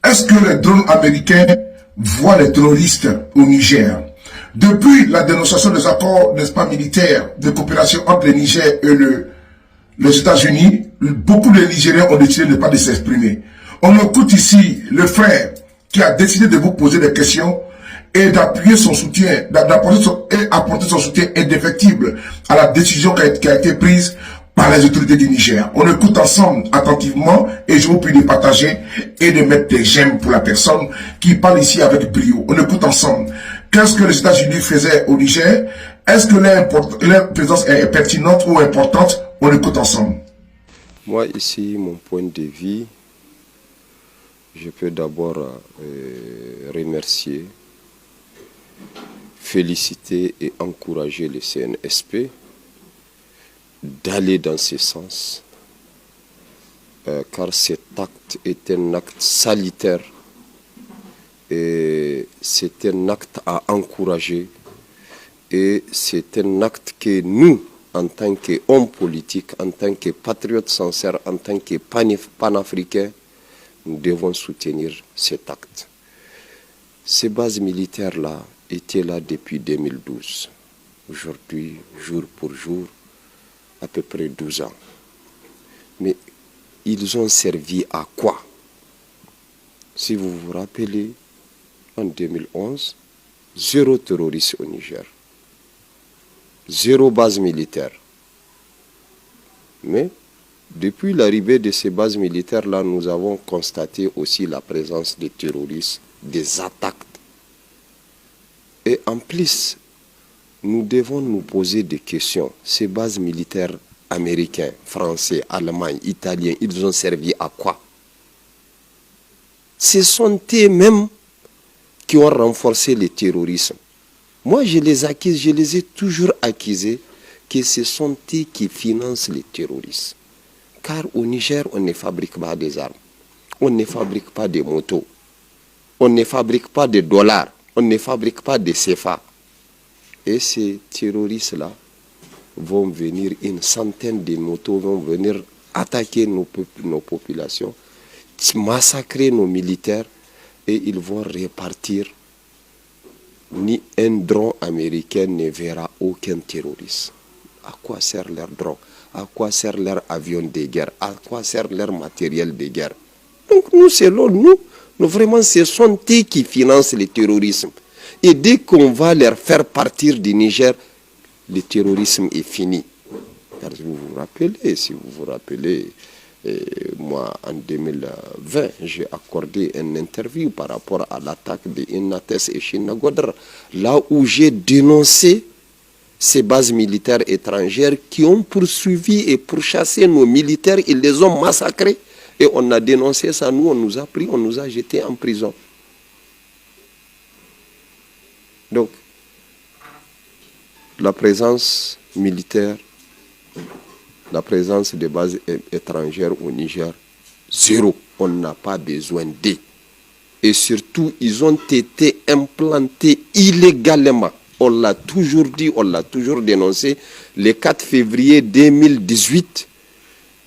est-ce que les drones américains voient les terroristes au Niger? Depuis la dénonciation des accords, n'est-ce pas, militaires de coopération entre le Niger et les États-Unis, beaucoup de Nigériens ont décidé de ne pas de s'exprimer. On écoute ici le frère qui a décidé de vous poser des questions et d'appuyer son soutien, d'apporter son soutien indéfectible à la décision qui a été prise par les autorités du Niger. On écoute ensemble attentivement et je vous prie de partager et de mettre des j'aime pour la personne qui parle ici avec brio. On écoute ensemble. Qu'est-ce que les États-Unis faisaient au Niger? Est-ce que leur présence est pertinente ou importante? On écoute ensemble. Moi ici, mon point de vue, je peux d'abord remercier, féliciter et encourager le CNSP d'aller dans ce sens, car cet acte est un acte salutaire et c'est un acte à encourager et c'est un acte que nous, en tant qu'hommes politiques, en tant que patriotes sincères, en tant que panafricains, nous devons soutenir cet acte. Ces bases militaires-là étaient là depuis 2012. Aujourd'hui, jour pour jour, à peu près 12 ans. Mais ils ont servi à quoi? Si vous vous rappelez, en 2011, 0 terroriste au Niger. 0 base militaire. Mais depuis l'arrivée de ces bases militaires-là, nous avons constaté aussi la présence des terroristes, des attaques. Et en plus, nous devons nous poser des questions. Ces bases militaires américains, français, allemands, italiens, ils ont servi à quoi? Ce sont eux-mêmes qui ont renforcé le terrorisme. Moi, je les ai toujours accusés que ce sont eux qui financent les terroristes. Car au Niger, on ne fabrique pas des armes, on ne fabrique pas des motos, on ne fabrique pas de dollars, on ne fabrique pas de CFA. Et ces terroristes-là vont venir, une centaine de motos vont venir attaquer nos populations, massacrer nos militaires et ils vont repartir. Ni un drone américain ne verra aucun terroriste. À quoi sert leur drone? À quoi sert leur avion de guerre? À quoi sert leur matériel de guerre? Donc nous, selon nous, vraiment, ce sont eux qui financent le terrorisme. Et dès qu'on va leur faire partir du Niger, le terrorisme est fini. Car si vous vous rappelez, moi, en 2020, j'ai accordé une interview par rapport à l'attaque de Inates et Chinagodr, là où j'ai dénoncé ces bases militaires étrangères qui ont poursuivi et pourchassé nos militaires, ils les ont massacrés. Et on a dénoncé ça, nous, on nous a pris, on nous a jetés en prison. Donc, la présence militaire, la présence des bases étrangères au Niger, 0. On n'a pas besoin d'eux. Et surtout, ils ont été implantés illégalement. On l'a toujours dit, on l'a toujours dénoncé. Le 4 février 2018,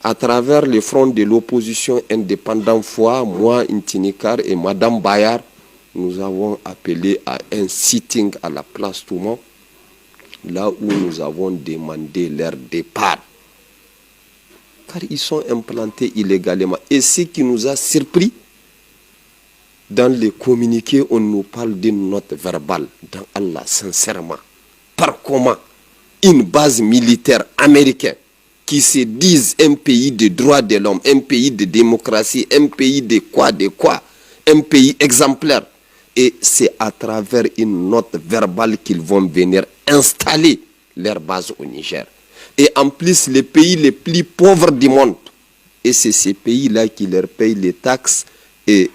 à travers le front de l'opposition indépendante FOA, moi, Intinikar et Madame Bayard, nous avons appelé à un sitting à la place Toumont, là où nous avons demandé leur départ. Car ils sont implantés illégalement. Et ce qui nous a surpris, dans les communiqués, on nous parle d'une note verbale. Dans Allah, sincèrement, par comment une base militaire américaine qui se disent un pays de droits de l'homme, un pays de démocratie, un pays de quoi, un pays exemplaire. Et c'est à travers une note verbale qu'ils vont venir installer leur base au Niger. Et en plus, les pays les plus pauvres du monde. Et c'est ces pays-là qui leur payent les taxes et